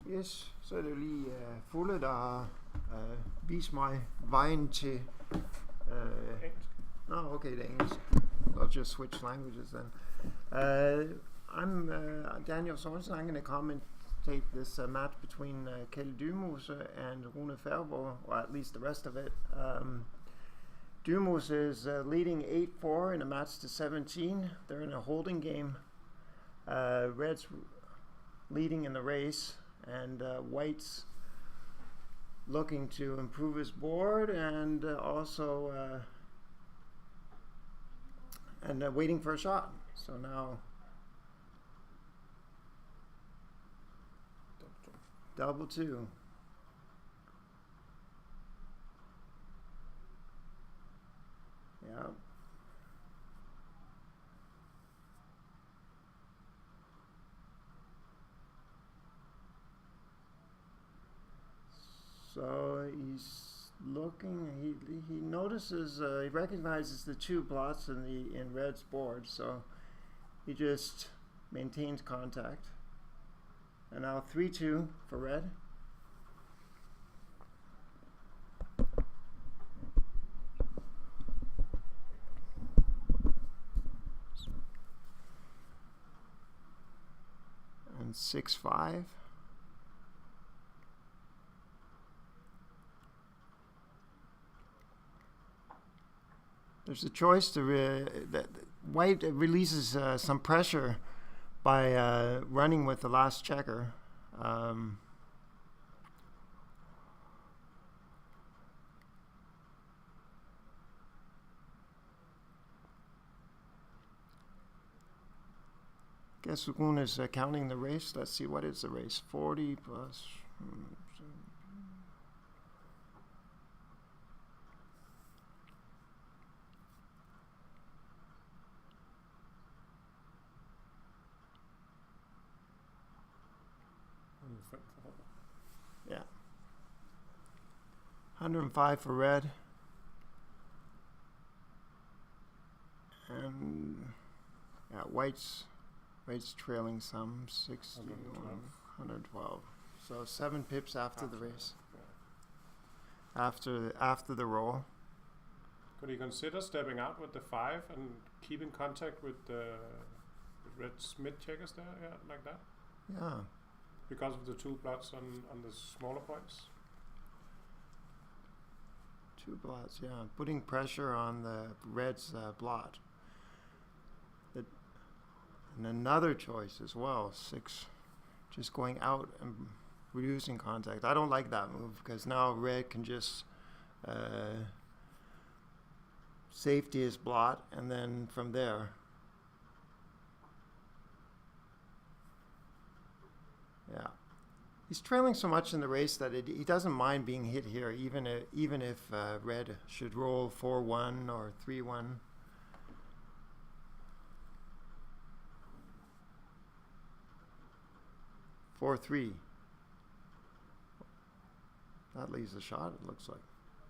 Yes, så er det jo lige Fulle, der har vist mig vejen til... Engelsk. No, okay, det er engelsk. I'll just switch languages then. I'm Daniel Sorensen. I'm going to commentate this match between Kjeld Dyrmose and Rune Færgegaard, or at least the rest of it. Dyrmose is leading 8-4 in a match to 17. They're in a holding game. Red's leading in the race, and White's looking to improve his board and also waiting for a shot. So now double two. Yeah. So he's looking. He notices. He recognizes the two blots in Red's board. So he just maintains contact. And now 3-2 for Red. And 6-5. There's a choice to that White releases some pressure by running with the last checker. Guess Rune is counting the race. Let's see, what is the race? 40 plus... 105 for Red. And yeah, White's trailing some 61, 112. So 7 pips after the race. Yeah. After the roll. Could he consider stepping out with the 5 and keeping contact with the Red's mid checkers there, like that? Yeah. Because of the 2 blots on the smaller points? 2 blots, yeah. Putting pressure on the Red's blot. And another choice as well, 6, just going out and reducing contact. I don't like that move because now Red can just safety his blot, and then from there. Yeah. He's trailing so much in the race that he doesn't mind being hit here, even if Red should roll 4-1 or 3-1. Four, 3. That leaves a shot, it looks like.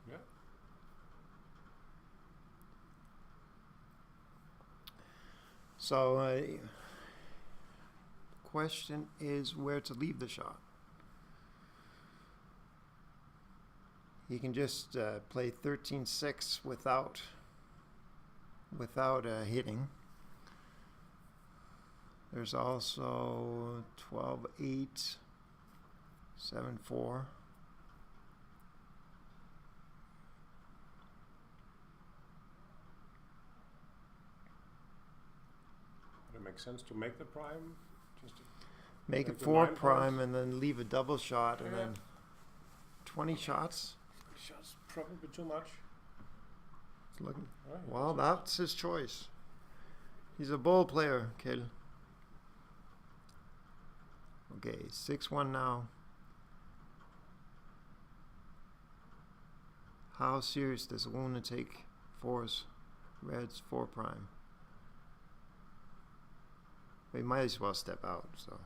Yeah. So, the question is where to leave the shot. He can just play 13-6 without hitting. There's also 12-8, 7-4. Would it make sense to make the prime? Just to make it 4 prime and then leave a double shot and then 20 shots. 20 shots, probably too much. It's looking, well, that's his choice. He's a bold player, Kjeld. Okay, 6-1 now. How serious does Rune take Red's 4 prime? He might as well step out. So,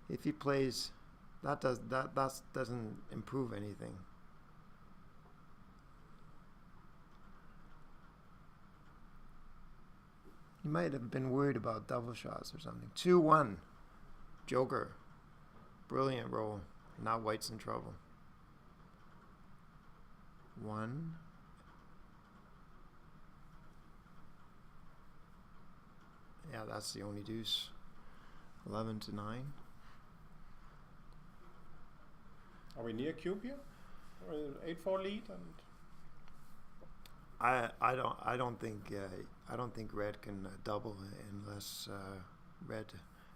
if he plays, that doesn't improve anything. He might have been worried about double shots or something. 2-1. Joker. Brilliant roll. Now white's in trouble. 1. Yeah, that's the only deuce. 11 to 9. Are we near cube here? Or 8-4 lead and I don't think red can double unless red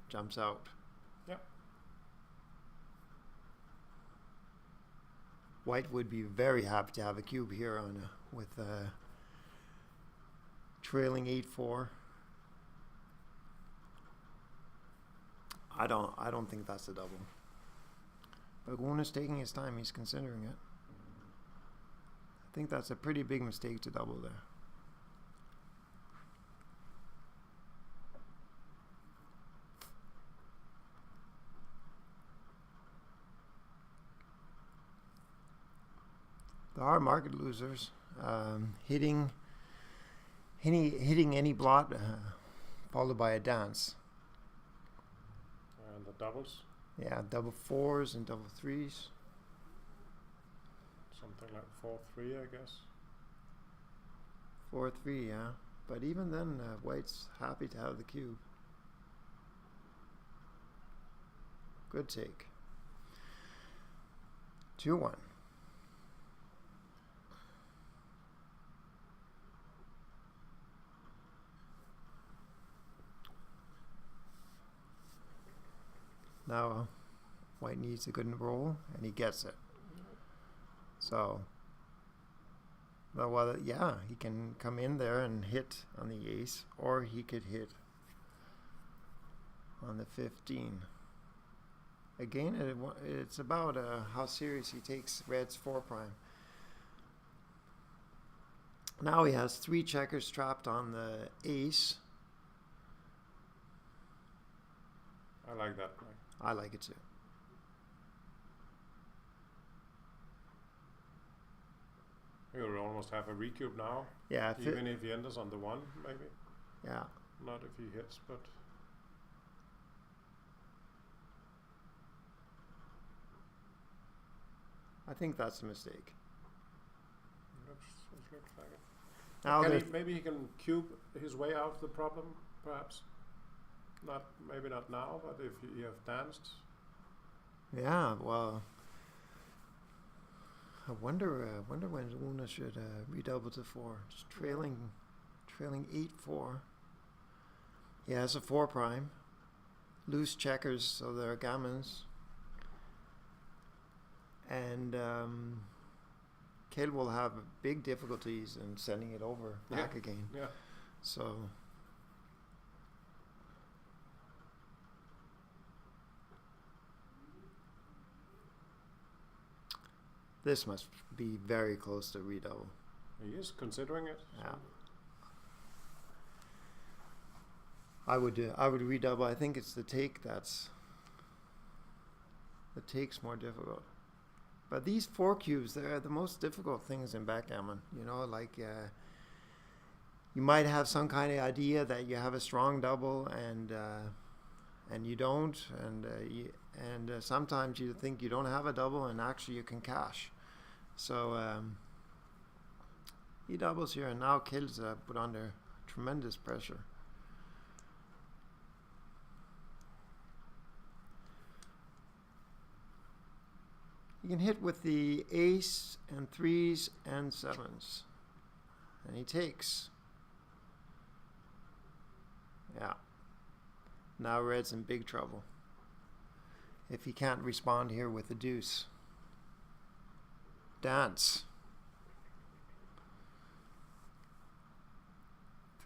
jumps out. Yeah. White would be very happy to have a cube here on with trailing 8-4. I don't think that's a double. But Guna's taking his time. He's considering it. I think that's a pretty big mistake to double there. There are market losers. Hitting any blot followed by a dance. the doubles. Yeah, double 4s and double 3s. Something like 4-3, I guess. 4-3, yeah. But even then, white's happy to have the cube. Good take. 2-1. Now, white needs a good roll, and he gets it. So, well, yeah, he can come in there and hit on the ace, or he could hit on the 15. Again, it's about how serious he takes red's 4 prime. Now he has 3 checkers trapped on the ace. I like that play. I like it too. He will almost have a recube now. Yeah. Even if he enters on the 1, maybe. Yeah. Not if he hits, but... I think that's a mistake. It looks like it. Now Maybe he can cube his way out of the problem, perhaps. Maybe not now, but if you have danced. Yeah, well, I wonder when Rune should redouble to 4. It's trailing 8-4. He has a 4 prime. Loose checkers, so there are gammons. And Kjell will have big difficulties in sending it over back again. Yeah. So this must be very close to redouble. He is considering it. Yeah. I would redouble. I think it's the take the take's more difficult. But these 4 cubes, they're the most difficult things in backgammon. You know, like you might have some kind of idea that you have a strong double, and you don't, and sometimes you think you don't have a double, and actually you can cash. So he doubles here, and now Kjell's put under tremendous pressure. You can hit with the ace and 3s and 7s. And he takes. Yeah. Now red's in big trouble. If he can't respond here with the deuce. Dance.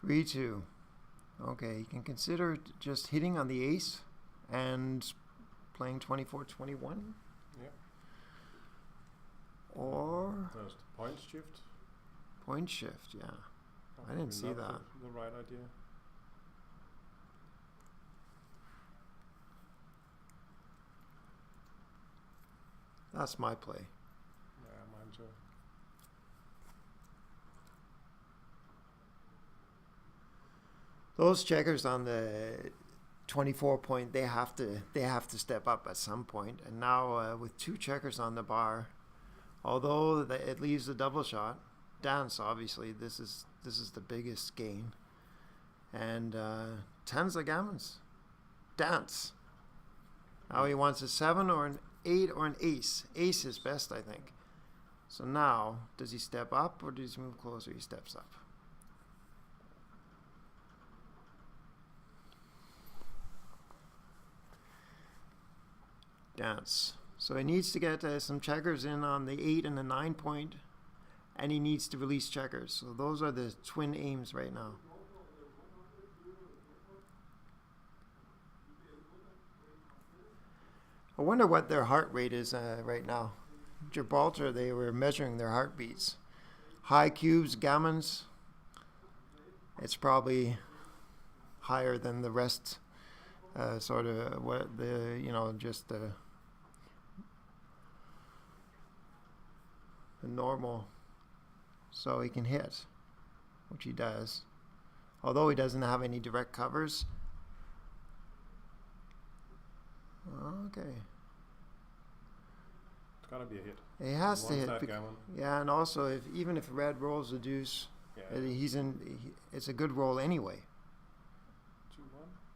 3-2. Okay, he can consider just hitting on the ace and playing 24-21. Yeah. Or there's the point shift. Point shift, yeah. I didn't see that. The right idea. That's my play. Yeah, mine too. Those checkers on the 24 point, they have to step up at some point. And now with 2 checkers on the bar, although it leaves a double shot, dance obviously this is the biggest gain. And tens of gammons, dance. Now he wants a 7 or an 8 or an ace. Ace is best, I think. So now, does he step up or does he move closer? He steps up. Dance. So he needs to get some checkers in on the 8 and the 9 point, and he needs to release checkers. So those are the twin aims right now. I wonder what their heart rate is right now. Gibraltar, they were measuring their heartbeats. High cubes, gammons, it's probably higher than the rest. Sort of what the, just the normal. So he can hit, which he does. Although he doesn't have any direct covers. Okay. It's gotta be a hit. He has to hit. That gammon. Yeah, and also even if red rolls a deuce, it's a good roll anyway.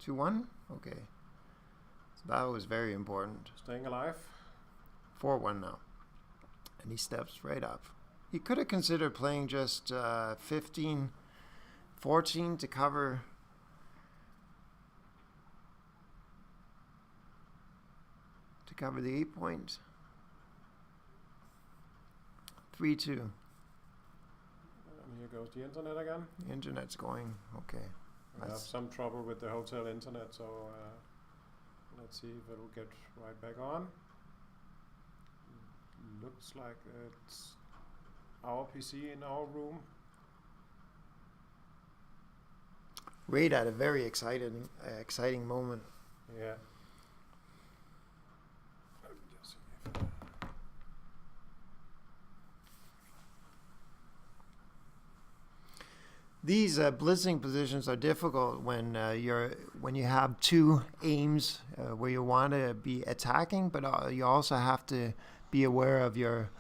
2-1. 2-1? Okay. So that was very important. Staying alive. 4-1 now. And he steps right up. He could have considered playing just 15, 14 to cover. To cover the 8 point. 3-2. And here goes the internet again. The internet's going. Okay. We have some trouble with the hotel internet, so let's see if it'll get right back on. Looks like it's our PC in our room. Reid had a very exciting moment. Yeah. Let me just see if these blitzing positions are difficult when you have 2 aims where you want to be attacking, but you also have to be aware of your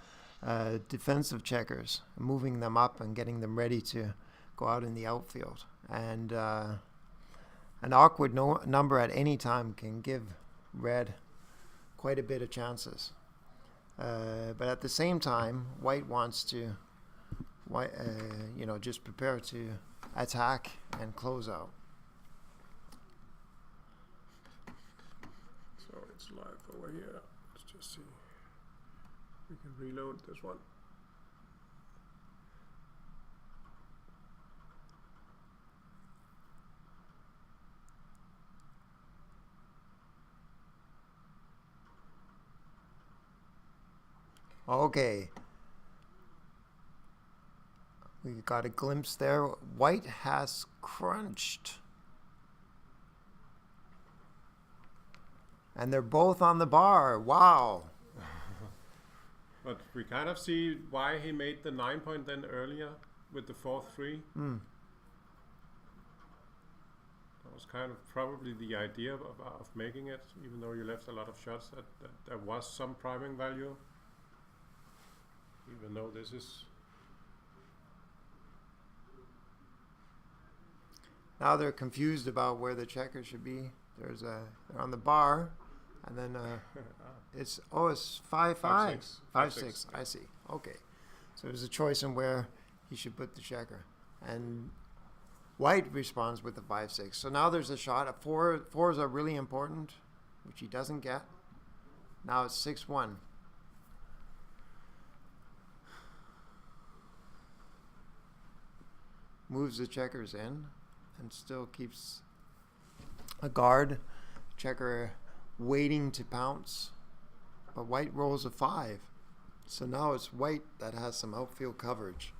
defensive checkers, moving them up and getting them ready to go out in the outfield. And an awkward number at any time can give red quite a bit of chances. But at the same time, white wants to just prepare to attack and close out. so. It's live over here. Let's just see. We can reload this one. Okay. We got a glimpse there. White has crunched. And they're both on the bar. Wow. But we kind of see why he made the 9 point then earlier with the 4-3. That was kind of probably the idea of making it, even though you left a lot of shots, that there was some priming value. Even though this is... Now they're confused about where the checker should be. They're on the bar, and then it's 5-5. 5-6. I see. Okay, so there's a choice in where he should put the checker, and white responds with the 5-6. So now there's a shot. Fours are really important, which he doesn't get. Now it's 6-1. Moves the checkers in. And still keeps a guard, checker waiting to pounce. But white rolls a 5. So now it's white that has some outfield coverage.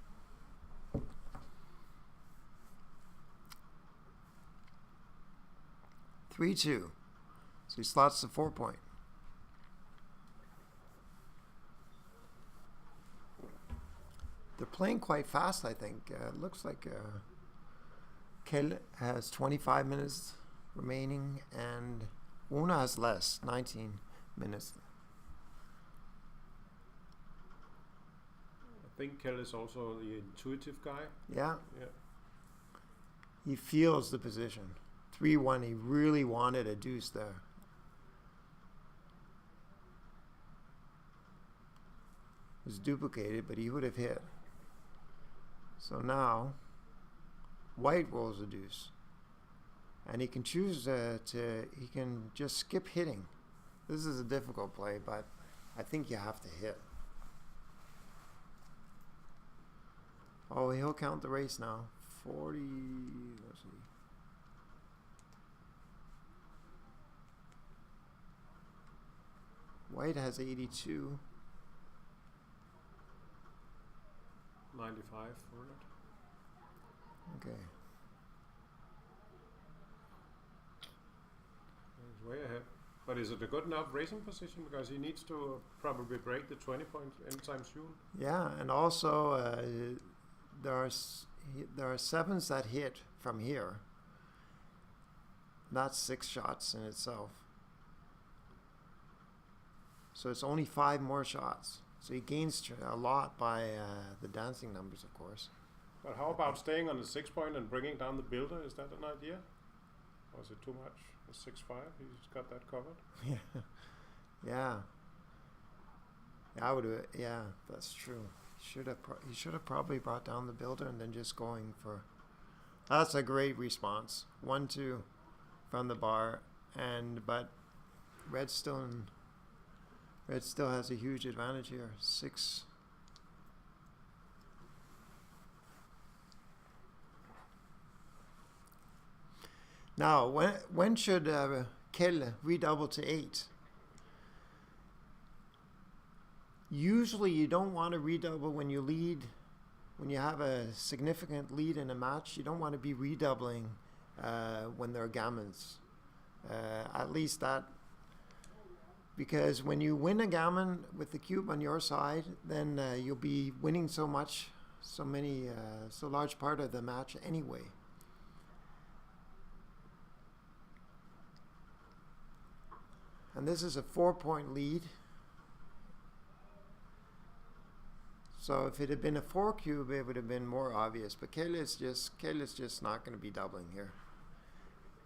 Three, 2. So he slots the 4 point. They're playing quite fast, I think. It looks like... Kell has 25 minutes remaining, and Una has less, 19 minutes. I think Kell is also the intuitive guy. Yeah, Yeah. he feels the position. 3-1, he really wanted a deuce there. It was duplicated, but he would have hit. So now, White rolls a deuce. And he can choose he can just skip hitting. This is a difficult play, but I think you have to hit. Oh, he'll count the race now. 40, let's see. White has 82. 95 for it. Okay. He's way ahead. But is it a good enough racing position? Because he needs to probably break the 20 points anytime soon. Yeah, and also there are sevens that hit from here. That's 6 shots in itself. So it's only 5 more shots. So he gains a lot by the dancing numbers, of course. But how about staying on the 6 point and bringing down the builder? Is that an idea? Or is it too much? The 6-5, he's got that covered. Yeah, yeah. I would. Yeah, that's true. He should have probably brought down the builder and then just going for. That's a great response. 1-2 from the bar, but Red still has a huge advantage here. 6. Now, when should Kell redouble to 8? Usually you don't want to redouble when you lead, when you have a significant lead in a match. You don't want to be redoubling when there are gammons. At least that, because when you win a gammon with the cube on your side, then you'll be winning so large part of the match anyway. And this is a 4-point lead. So if it had been a 4 cube, it would have been more obvious. But Kell is just not going to be doubling here.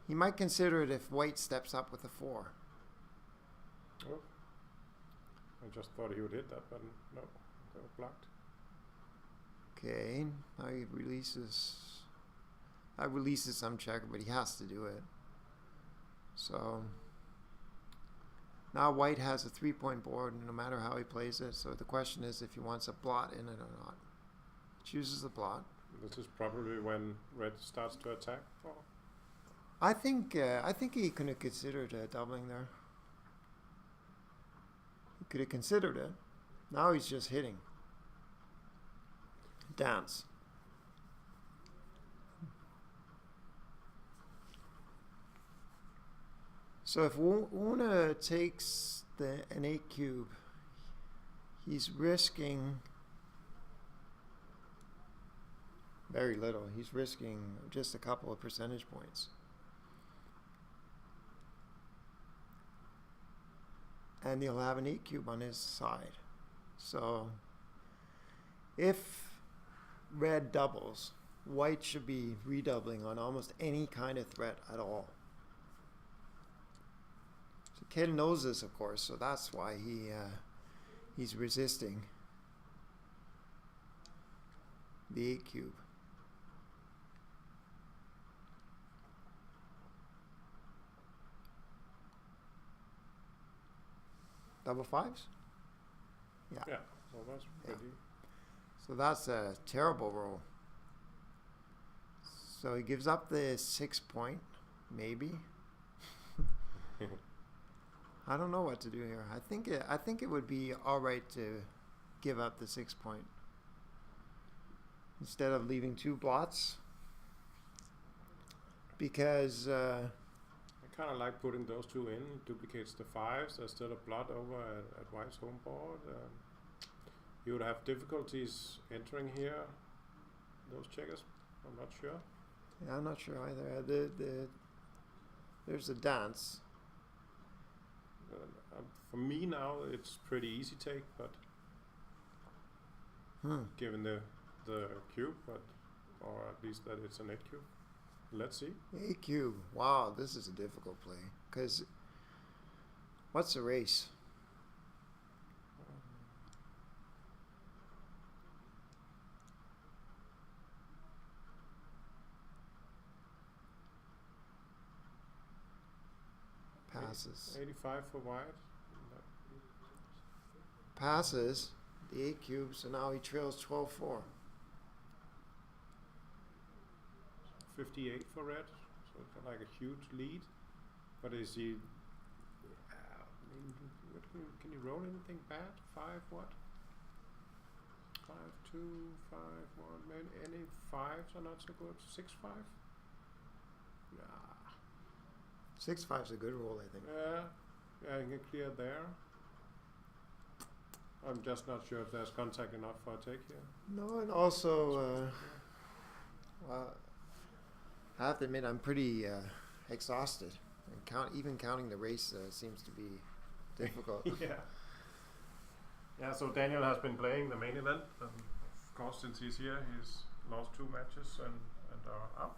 He might consider it if White steps up with a 4. Oh. I just thought he would hit that, but no, they were blocked. Okay, now he releases. That releases some checker, but he has to do it. So now White has a 3-point board, no matter how he plays it. So the question is if he wants a blot in it or not. Chooses the blot. This is probably when Red starts to attack. Oh. I think he could have considered doubling there. He could have considered it. Now he's just hitting. Dance. So if Una takes an 8 cube, he's risking very little. He's risking just a couple of percentage points. And he'll have an 8 cube on his side. So if Red doubles, White should be redoubling on almost any kind of threat at all. So Kell knows this, of course, so that's why he's resisting the 8 cube. Double 5s? Yeah. Yeah, so that's pretty. So that's a terrible roll. So he gives up the 6 point, maybe. I don't know what to do here. I think it would be all right to give up the 6 point instead of leaving 2 blots, because I kind of like putting those 2 in. It duplicates the 5s. There's still a blot over at White's home board. You would have difficulties entering here, those checkers. I'm not sure. Yeah, I'm not sure either. There's a dance. For me now, it's pretty easy take, but given the cube, or at least that it's an 8 cube. Let's see. 8 cube. Wow, this is a difficult play. Because what's the race? Passes. 85 for white. Passes the 8 cube, so now he trails 12-4. 58 for red, so it's got like a huge lead. But is he? Can you roll anything bad? 5 what? 5 2 5 1. Maybe any 5s are not so good. 6 5. Nah. 6-5's a good roll, I think. Yeah, you can clear there. I'm just not sure if there's contact enough for a take here. No, and also, well, I have to admit I'm pretty exhausted. And even counting the race seems to be difficult. Yeah, so Daniel has been playing the main event. Of course, since he's here, he's lost 2 matches and are out.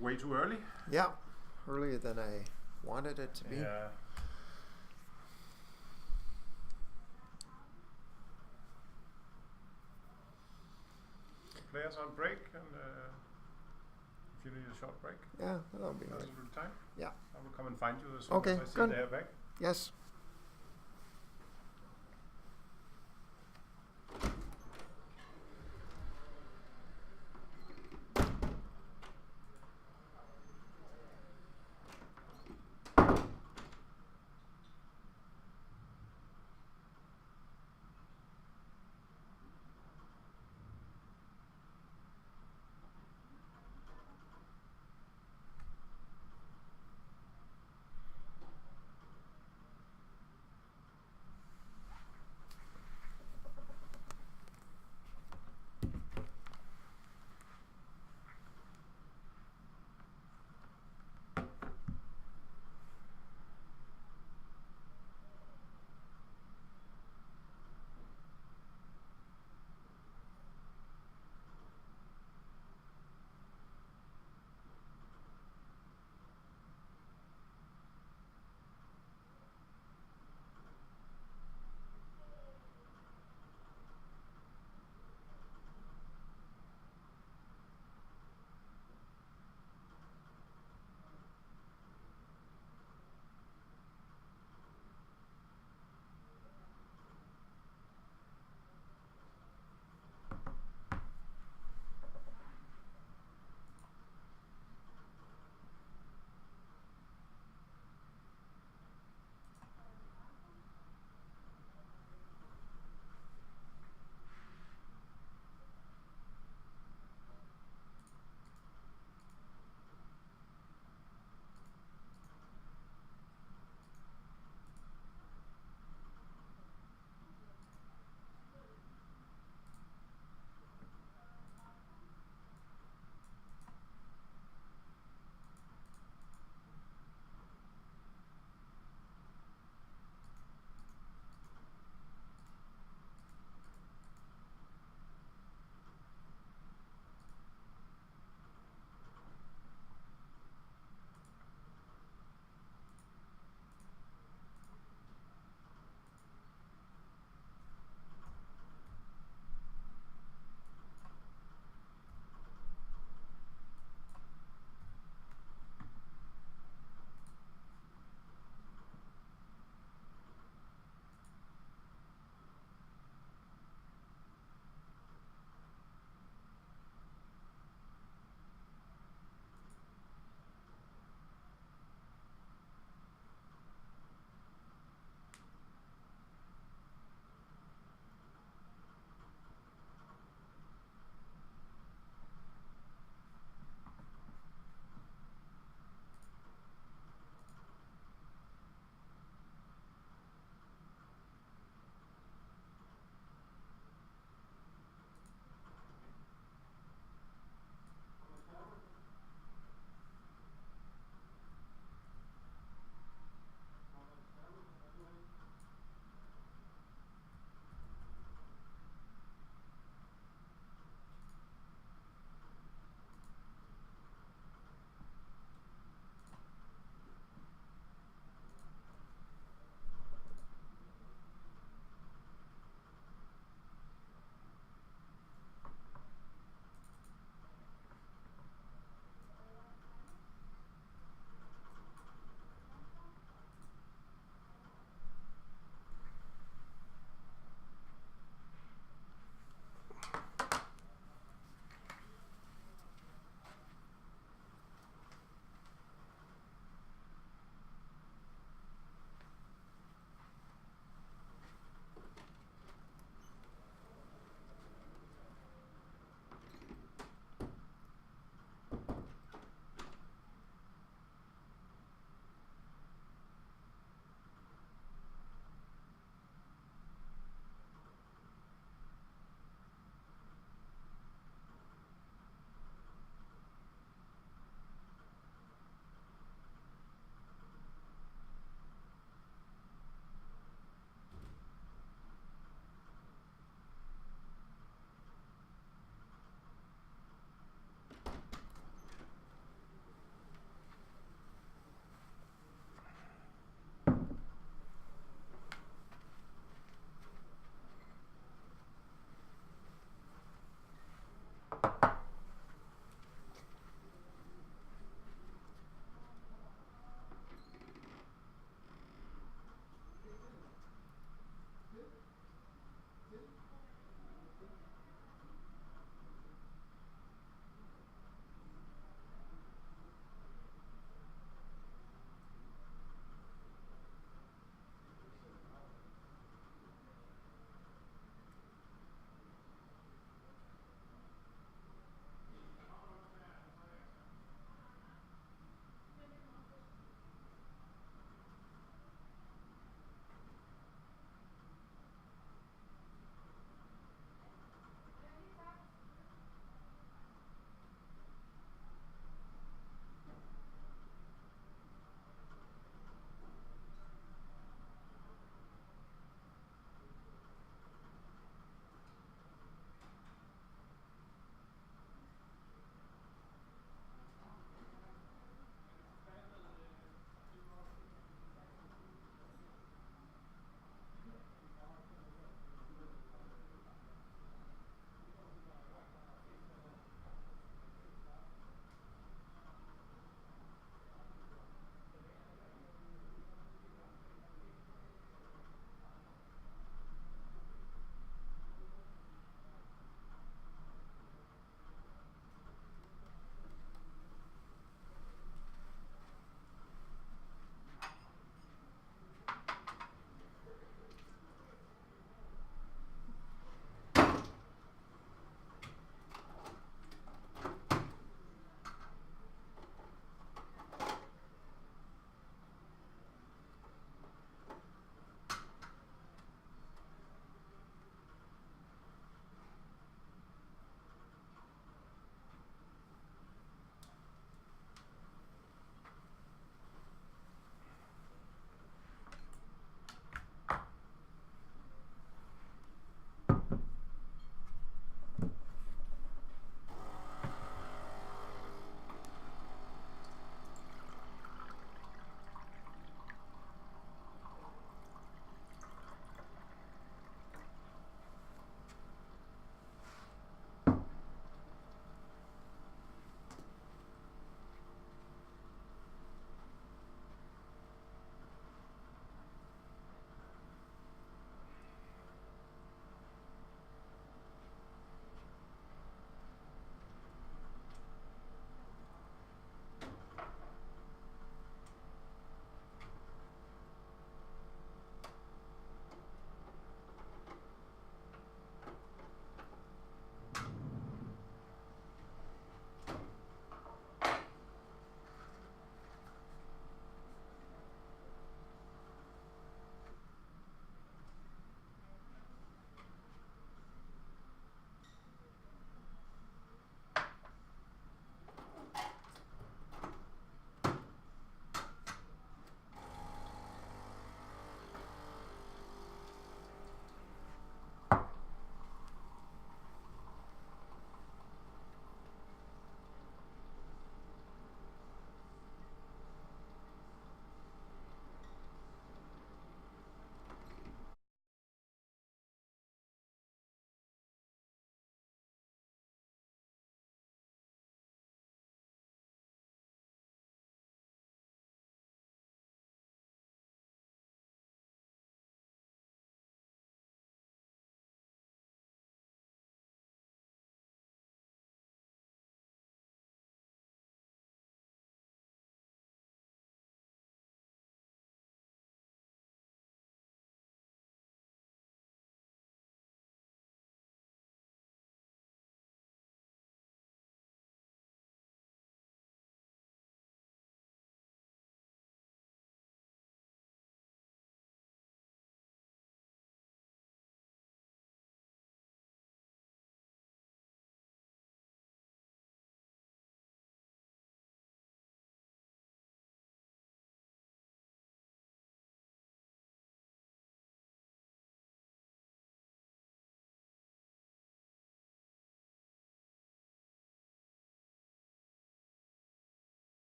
Way too early. Yeah, earlier than I wanted it to be. Yeah. Players on break, and if you need a short break, Yeah, that'll be that's good. a good time. Yeah. I will come and find you as soon Okay, as I see good. they're back. Yes.